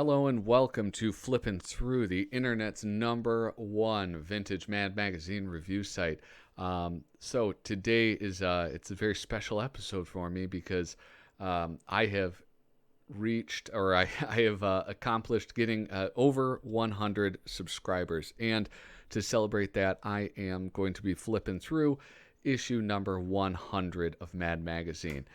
Hello and welcome to Flippin' Through, the internet's #1 vintage Mad magazine review site. So today is it's a very special episode for me because I have reached, or I have accomplished getting over 100 subscribers, and to celebrate that, I am going to be flipping through issue number 100 of Mad Magazine.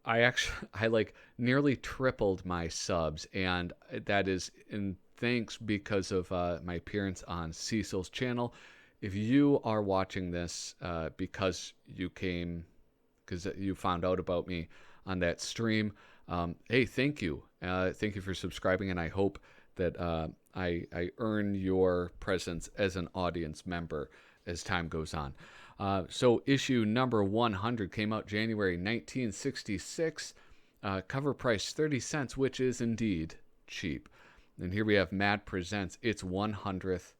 I like nearly tripled my subs, and that is in thanks because of my appearance on Cecil's channel. If you are watching this because you found out about me on that stream, hey, thank you. Thank you for subscribing, and I hope that I earn your presence as an audience member as time goes on. So issue number 100 came out January 1966. Cover price 30 cents, which is indeed cheap. And here we have Mad Presents its 100th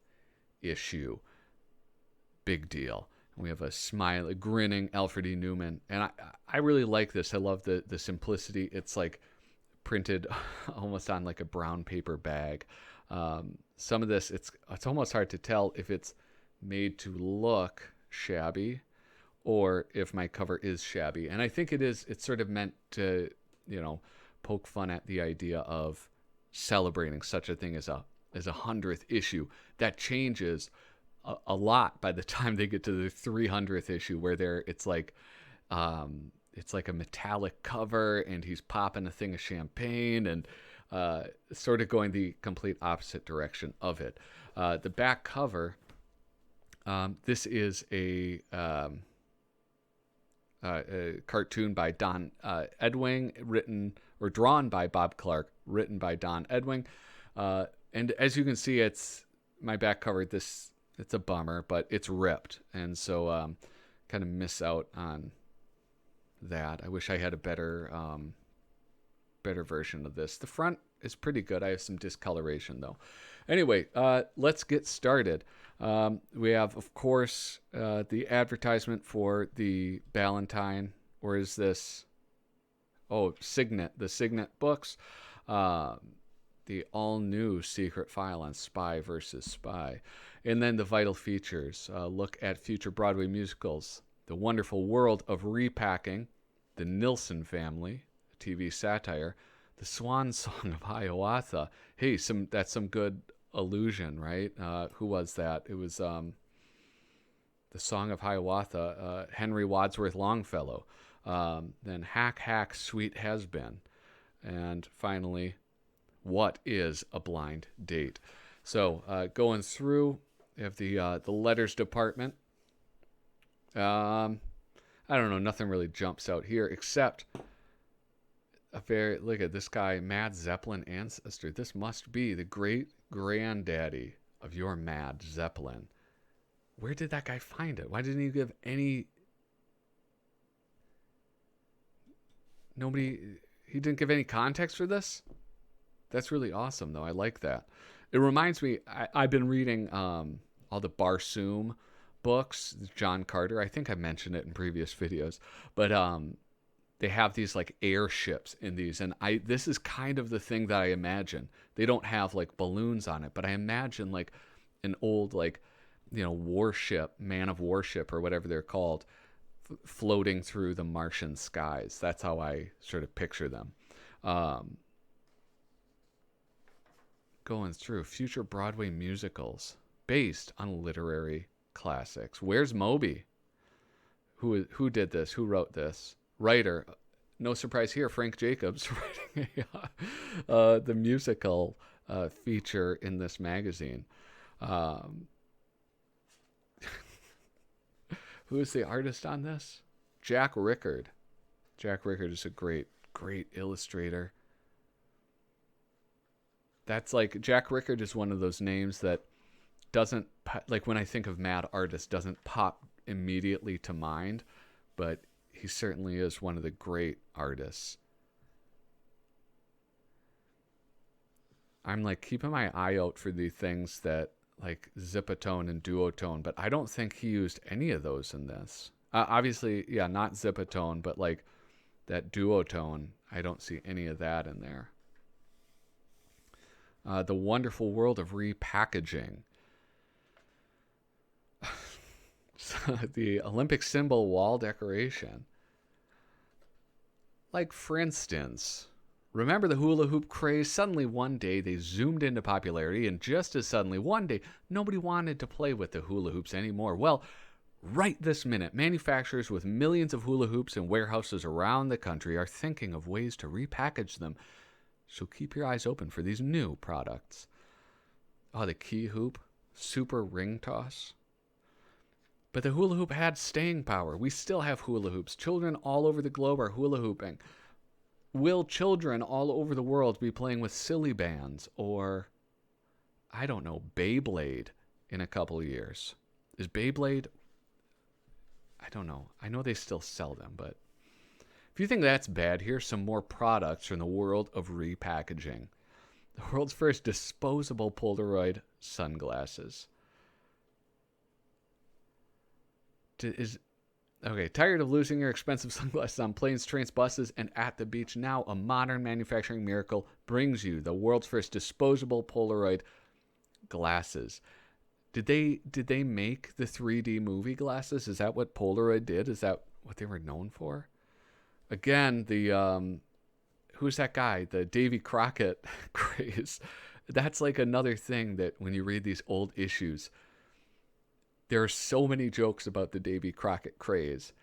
issue. Big deal. We have a grinning Alfred E. Newman. And I really like this. I love the simplicity. It's like printed almost on like a brown paper bag. Some of this, it's almost hard to tell if it's made to look shabby or if my cover is shabby, and I think it is. It's sort of meant to, poke fun at the idea of celebrating such a thing as a 100th issue. That changes a lot by the time they get to the 300th issue, where it's like a metallic cover and he's popping a thing of champagne and sort of going the complete opposite direction of it. The back cover. This is a cartoon by Don Edwing, drawn by Bob Clark, written by Don Edwing. And as you can see, it's my back cover. It's a bummer, but it's ripped, and so kind of miss out on that. I wish I had a better version of this. The front is pretty good. I have some discoloration though. Anyway, let's get started. We have, of course, the advertisement for the Ballantine, or is this? Oh, Signet, the Signet books. The all-new secret file on Spy versus Spy. And then the vital features. Look at future Broadway musicals. The Wonderful World of Repacking. The Nilsson Family, a TV satire. The Swan Song of Hiawatha. Hey, that's some good allusion, right? Who was that? It was the Song of Hiawatha, Henry Wadsworth Longfellow. Then Hack, Sweet Has Been. And finally, What is a Blind Date? So going through, we have the letters department. I don't know, nothing really jumps out here except look at this guy, Mad Zeppelin ancestor. This must be the great granddaddy of your Mad Zeppelin. Where did that guy find it? Why didn't he give any? He didn't give any context for this. That's really awesome, though. I like that. It reminds me, I've been reading all the Barsoom books, John Carter. I think I mentioned it in previous videos, but they have these like airships in these, and this is kind of the thing that I imagine. They don't have like balloons on it, but I imagine like an old warship, man of warship or whatever they're called, floating through the Martian skies. That's how I sort of picture them. Going through future Broadway musicals based on literary classics. Where's Moby? Who did this? Who wrote this? Writer, no surprise here, Frank Jacobs, writing the musical feature in this magazine. Who is the artist on this? Jack Rickard. Jack Rickard is a great illustrator. That's like, Jack Rickard is one of those names that doesn't, like when I think of mad artist, doesn't pop immediately to mind, but he certainly is one of the great artists. I'm like keeping my eye out for the things that like zipatone and duotone, but I don't think he used any of those in this. Obviously, yeah, not zipatone, but like that duotone, I don't see any of that in there. The wonderful world of repackaging. The Olympic symbol wall decoration. Like, for instance, remember the hula hoop craze? Suddenly one day they zoomed into popularity, and just as suddenly one day nobody wanted to play with the hula hoops anymore. Well, right this minute, manufacturers with millions of hula hoops in warehouses around the country are thinking of ways to repackage them. So keep your eyes open for these new products. Oh, the key hoop, super ring toss. But the hula hoop had staying power. We still have hula hoops. Children all over the globe are hula hooping. Will children all over the world be playing with silly bands or, I don't know, Beyblade in a couple of years? Is Beyblade, I don't know. I know they still sell them, but if you think that's bad, here's some more products from the world of repackaging. The world's first disposable Polaroid sunglasses. Tired of losing your expensive sunglasses on planes, trains, buses, and at the beach? Now a modern manufacturing miracle brings you the world's first disposable Polaroid glasses. Did they make the 3D movie glasses? Is that what Polaroid did? Is that what they were known for? Again, the who's that guy? The Davy Crockett craze. That's like another thing that when you read these old issues, there are so many jokes about the Davy Crockett craze,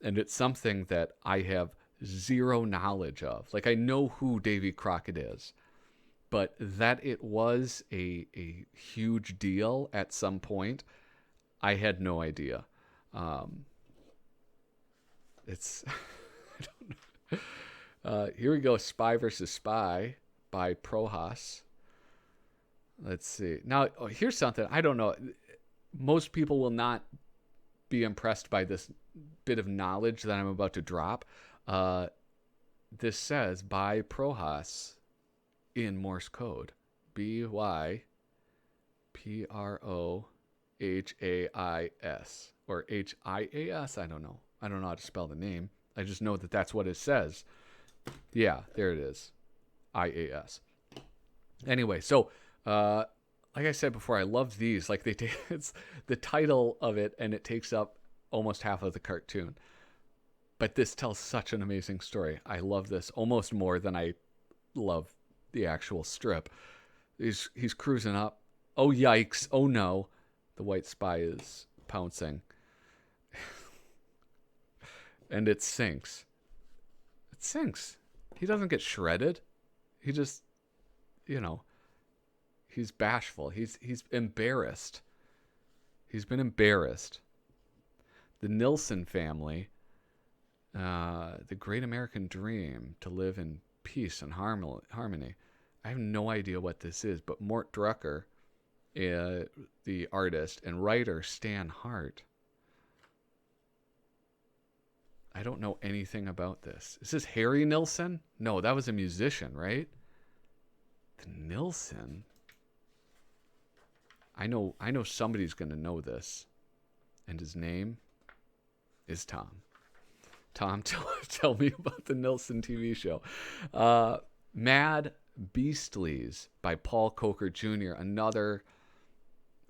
and it's something that I have zero knowledge of. Like, I know who Davy Crockett is, but that it was a huge deal at some point, I had no idea. It's I don't know. Here we go. Spy versus Spy by Prohas. Let's see. Now, here's something. I don't know. Most people will not be impressed by this bit of knowledge that I'm about to drop. This says by Prohas in Morse code. BYPROHAIS or HIAS. I don't know. I don't know how to spell the name. I just know that that's what it says. Yeah, there it is. IAS. Anyway, so like I said before, I love these. Like, it's the title of it, and it takes up almost half of the cartoon. But this tells such an amazing story. I love this almost more than I love the actual strip. He's cruising up. Oh, yikes. Oh, no. The white spy is pouncing. And it sinks. It sinks. He doesn't get shredded. He just, he's bashful. He's embarrassed. He's been embarrassed. The Nilsson family, the great American dream to live in peace and harmony. I have no idea what this is, but Mort Drucker, the artist, and writer Stan Hart. I don't know anything about this. Is this Harry Nilsson? No, that was a musician, right? The Nilsson? I know somebody's going to know this. And his name is Tom. Tom, tell me about the Nilsson TV show. Mad Beastlies by Paul Coker Jr. Another,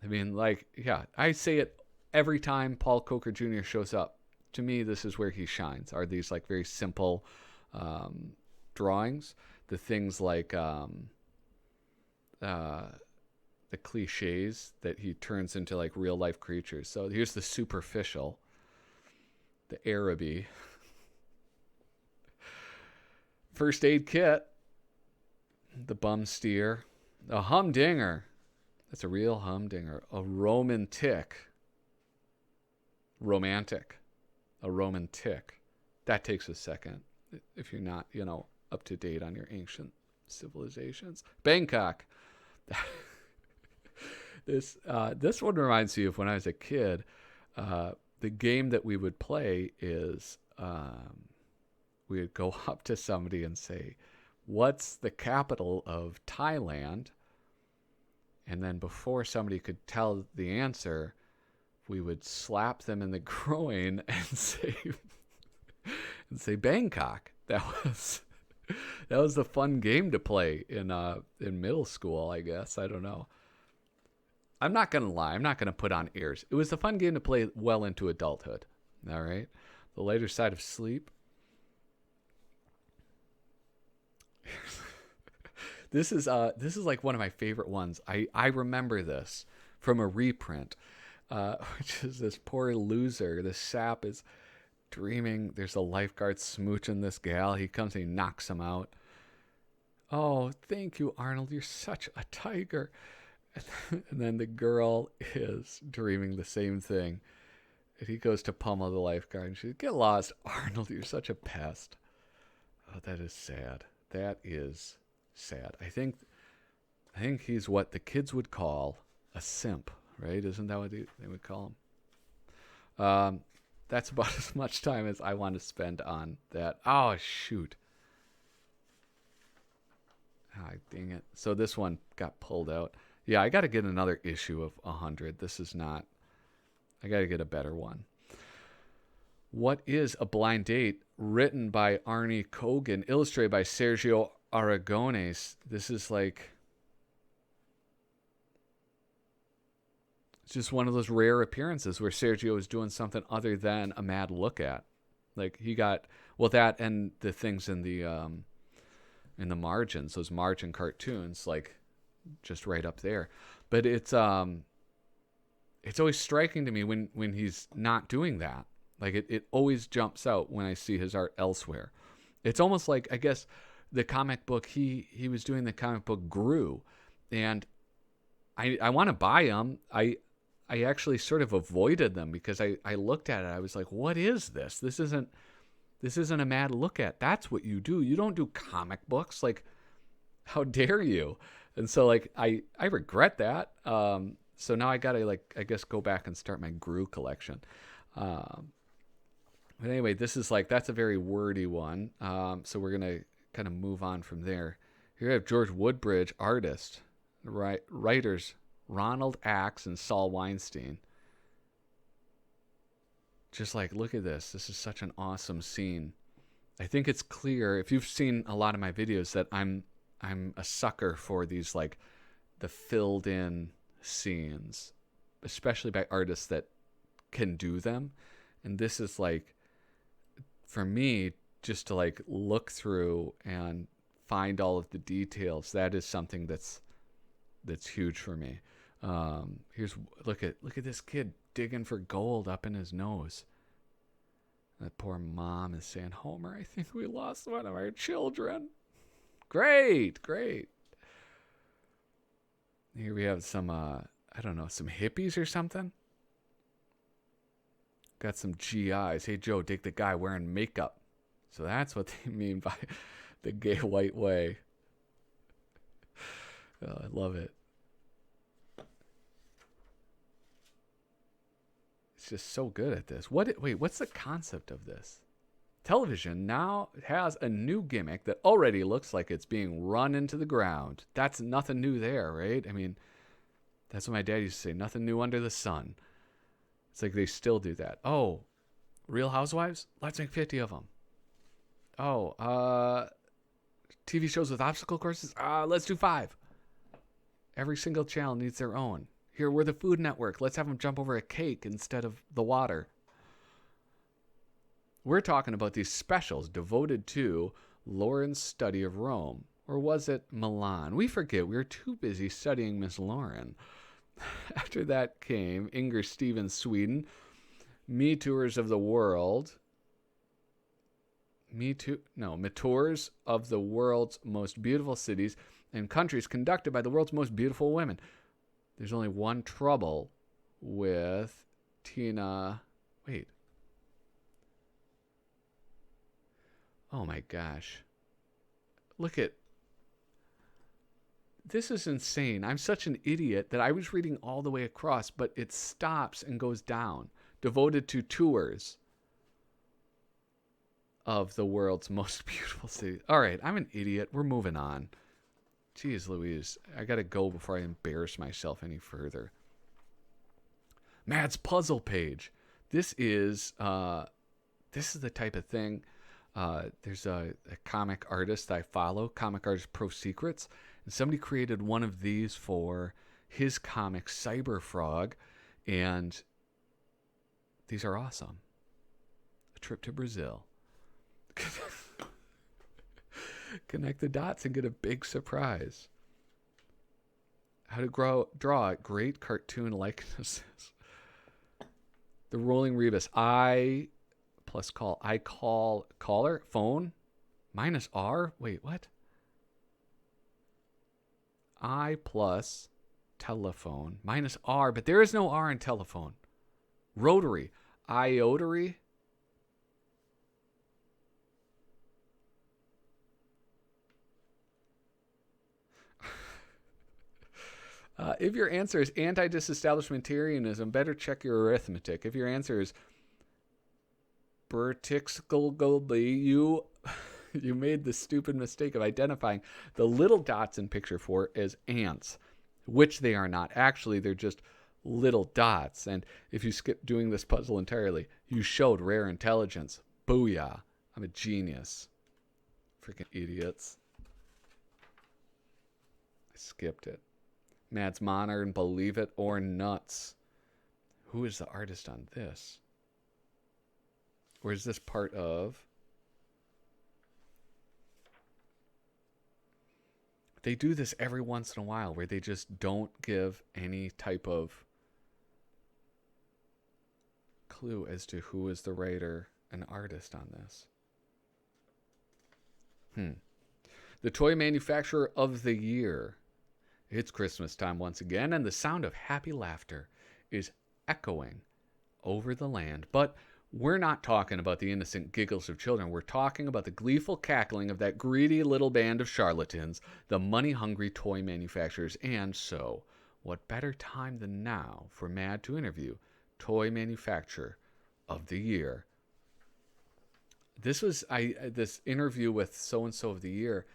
I say it every time Paul Coker Jr. shows up. To me, this is where he shines, are these like very simple drawings. The things like the cliches that he turns into like real life creatures. So here's the superficial, the Araby, first aid kit, the bum steer, a humdinger. That's a real humdinger. A Roman tick. Romantic. A Roman tick. That takes a second if you're not, up to date on your ancient civilizations. Bangkok. This one reminds me of when I was a kid. The game that we would play is we would go up to somebody and say, "What's the capital of Thailand?" And then before somebody could tell the answer, we would slap them in the groin and say Bangkok. That was That was a fun game to play in middle school, I guess. I don't know. I'm not gonna lie. I'm not gonna put on airs. It was a fun game to play well into adulthood. All right. The lighter side of sleep. This is like one of my favorite ones. I remember this from a reprint, which is this poor loser. This sap is dreaming. There's a lifeguard smooching this gal. He comes and he knocks him out. Oh, thank you, Arnold. You're such a tiger. And then the girl is dreaming the same thing. And he goes to pummel the lifeguard. And she's, get lost, Arnold. You're such a pest. Oh, that is sad. That is sad. I think he's what the kids would call a simp, right? Isn't that what they would call him? That's about as much time as I want to spend on that. Oh, shoot. Ah, dang it. So this one got pulled out. Yeah, I got to get another issue of 100. This is not... I got to get a better one. What is a Blind Date? Written by Arnie Kogan, illustrated by Sergio Aragones. This is like... It's just one of those rare appearances where Sergio is doing something other than a mad look at. Like he got... Well, that and the things in the margins, those margin cartoons, like just right up there. But it's always striking to me when he's not doing that. Like it always jumps out when I see his art elsewhere. It's almost like, I guess, the comic book he was doing, the comic book grew, and I want to buy them. I actually sort of avoided them because I looked at it. I was like, what is this? This isn't a mad look at. That's what you do. You don't do comic books. Like, how dare you? And so like I regret that. So now I gotta, like, I guess, go back and start my Gru collection. But anyway, this is like, that's a very wordy one. So we're gonna kind of move on from there. Here I have George Woodbridge, artist, writers Ronald Axe and Saul Weinstein. Just like, look at this. This is such an awesome scene. I think it's clear, if you've seen a lot of my videos, that I'm a sucker for these, like, the filled in scenes, especially by artists that can do them. And this is like, for me, just to like look through and find all of the details, that is something that's huge for me. Here's, look at this kid digging for gold up in his nose. That poor mom is saying, Homer, I think we lost one of our children. Great. Here we have some, I don't know, some hippies or something. Got some GIs. Hey, Joe, dig the guy wearing makeup. So that's what they mean by the gay white way. Oh, I love it. It's just so good at this. Wait, what's the concept of this? Television now has a new gimmick that already looks like it's being run into the ground. That's nothing new there, right? I mean, that's what my dad used to say. Nothing new under the sun. It's like they still do that. Oh, Real Housewives? Let's make 50 of them. Oh, TV shows with obstacle courses? Let's do 5. Every single channel needs their own. Here, we're the Food Network. Let's have them jump over a cake instead of the water. We're talking about these specials devoted to Lauren's study of Rome. Or was it Milan? We forget. We were too busy studying Miss Lauren. After that came Inger Stevens, Sweden. Me Tours of the World. Tours of the world's most beautiful cities and countries conducted by the world's most beautiful women. There's only one trouble with Tina. Wait. Oh my gosh. Look at. This is insane. I'm such an idiot that I was reading all the way across, but it stops and goes down. Devoted to tours of the world's most beautiful city. All right, I'm an idiot. We're moving on. Jeez Louise. I got to go before I embarrass myself any further. Matt's puzzle page. This is the type of thing. There's a comic artist I follow, comic artist Pro Secrets, and somebody created one of these for his comic Cyber Frog, and these are awesome. A trip to Brazil. Connect the dots and get a big surprise. How to draw great cartoon likenesses. The rolling rebus. I plus call. I call caller phone minus R. Wait, what? I plus telephone minus R, but there is no R in telephone. Rotary. Iotary. If your answer is anti-disestablishmentarianism, better check your arithmetic. If your answer is Bertixgolgolby, you made the stupid mistake of identifying the little dots in picture 4 as ants, which they are not. Actually, they're just little dots. And if you skip doing this puzzle entirely, you showed rare intelligence. Booyah. I'm a genius. Freaking idiots. I skipped it. Mads Modern, Believe It or Nuts. Who is the artist on this? Or is this part of... They do this every once in a while where they just don't give any type of clue as to who is the writer and artist on this. The Toy Manufacturer of the Year. It's Christmas time once again, and the sound of happy laughter is echoing over the land. But we're not talking about the innocent giggles of children. We're talking about the gleeful cackling of that greedy little band of charlatans, the money-hungry toy manufacturers. And so, what better time than now for Mad to interview Toy Manufacturer of the Year? This was this interview with so-and-so of the year.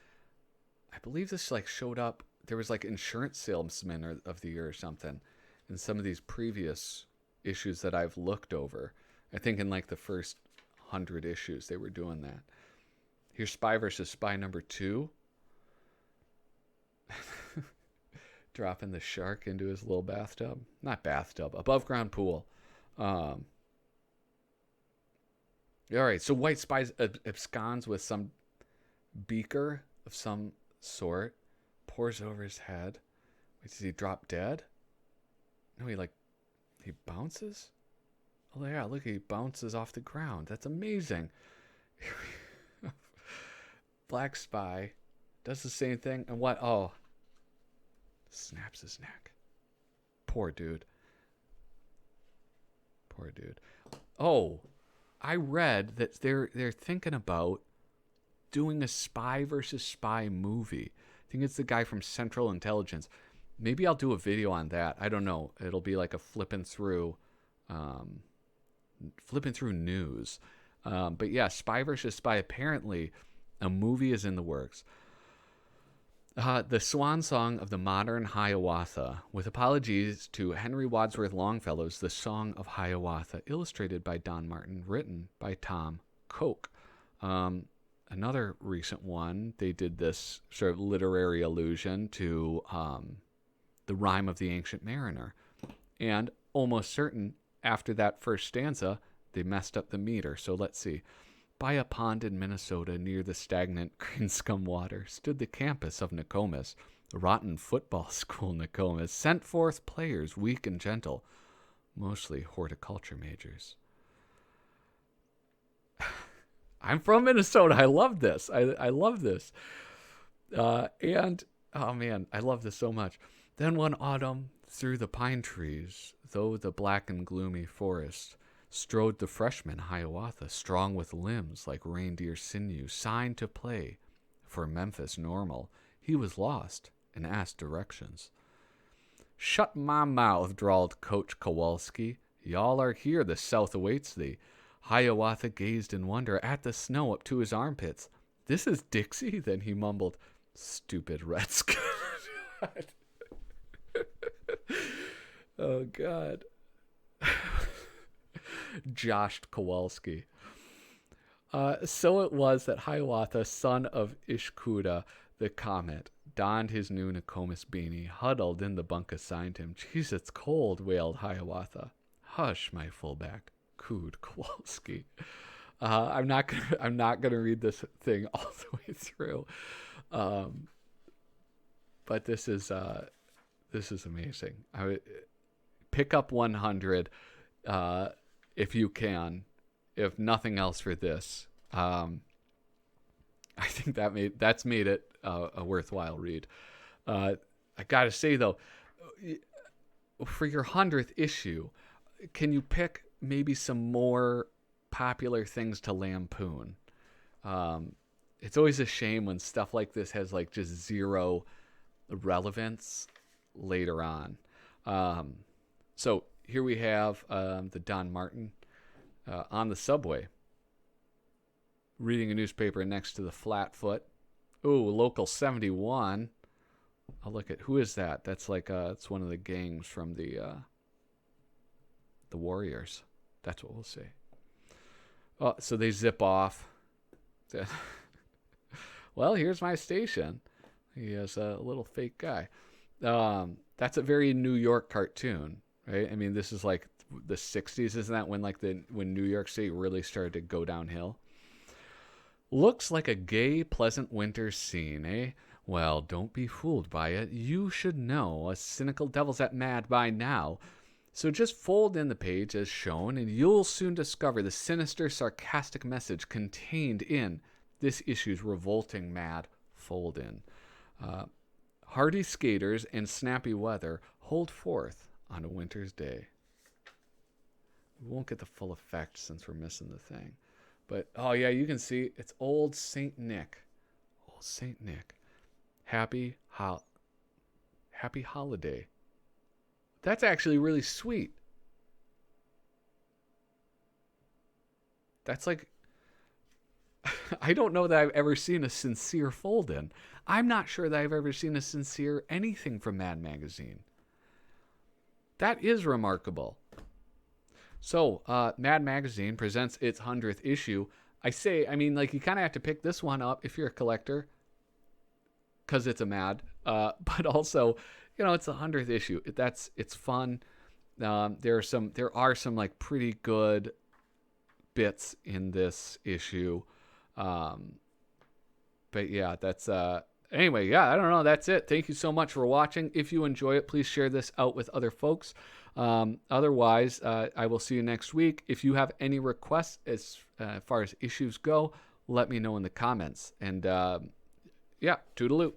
I believe this showed up. There was insurance salesman of the year or something in some of these previous issues that I've looked over. I think in the first 100 issues they were doing that. Here's Spy versus Spy number 2. Dropping the shark into his little bathtub. Not bathtub, above ground pool. All right, so White Spy absconds with some beaker of some sort. Pours over his head. Wait, does he drop dead? No, he bounces? Oh yeah, look, he bounces off the ground. That's amazing. Black Spy does the same thing. And what? Oh. Snaps his neck. Poor dude. Poor dude. Oh, I read that they're thinking about doing a Spy versus Spy movie. I think it's the guy from Central Intelligence. Maybe I'll do a video on that. I don't know. It'll be like a flipping through news. But yeah, Spy versus Spy. Apparently, a movie is in the works. The swan song of the modern Hiawatha, with apologies to Henry Wadsworth Longfellow's The Song of Hiawatha, illustrated by Don Martin, written by Tom Koch. Another recent one, they did this sort of literary allusion to the rhyme of the Ancient Mariner. And almost certain, after that first stanza, they messed up the meter. So let's see. By a pond in Minnesota near the stagnant green scum water stood the campus of Nokomis, the rotten football school Nokomis, sent forth players weak and gentle, mostly horticulture majors. I'm from Minnesota. I love this. I love this. And, oh man, I love this so much. Then one autumn, through the pine trees, though the black and gloomy forest, strode the freshman Hiawatha, strong with limbs like reindeer sinew, signed to play for Memphis Normal. He was lost and asked directions. Shut my mouth, drawled Coach Kowalski. Y'all are here, the South awaits thee. Hiawatha gazed in wonder at the snow up to his armpits. This is Dixie, then he mumbled. Stupid Redskin. Oh, God. Joshed Kowalski. So it was that Hiawatha, son of Ishkuda, the comet, donned his new Nokomis beanie, huddled in the bunk assigned him. Jeez, it's cold, wailed Hiawatha. Hush, my fullback, cooed Kowalski. I'm not gonna read this thing all the way through, but this is amazing. I would pick up 100 if you can, if nothing else for this. I think that's made it a worthwhile read. I gotta say though, for your 100th issue, can you pick maybe some more popular things to lampoon? It's always a shame when stuff like this has like just zero relevance later on. So here we have the Don Martin on the subway, reading a newspaper next to the Flatfoot. Ooh, Local 71. I'll look at, who is that? That's like it's one of the gangs from the Warriors. That's what we'll say. Oh, so they zip off. Well, here's my station. He has a little fake guy. That's a very New York cartoon, right? I mean, this is like the 60s, isn't that when when New York City really started to go downhill? Looks like a gay, pleasant winter scene, eh? Well, don't be fooled by it. You should know us cynical devils at Mad by now. So just fold in the page as shown, and you'll soon discover the sinister, sarcastic message contained in this issue's revolting Mad fold-in. Hardy skaters and snappy weather hold forth on a winter's day. We won't get the full effect since we're missing the thing. But, oh yeah, you can see it's old St. Nick. Old St. Nick. Happy holiday. That's actually really sweet. That's like, I don't know that I've ever seen a sincere fold-in. I'm not sure that I've ever seen a sincere anything from Mad Magazine. That is remarkable. So, Mad Magazine presents its 100th issue. I mean, like, you kind of have to pick this one up if you're a collector, because it's a Mad. But also, you know, it's the 100th issue. It's fun. There are some like pretty good bits in this issue. But yeah, that's anyway, yeah, I don't know, that's it. Thank you so much for watching. If you enjoy it, please share this out with other folks. Otherwise, I will see you next week. If you have any requests as far as issues go, let me know in the comments. And yeah, toodaloo.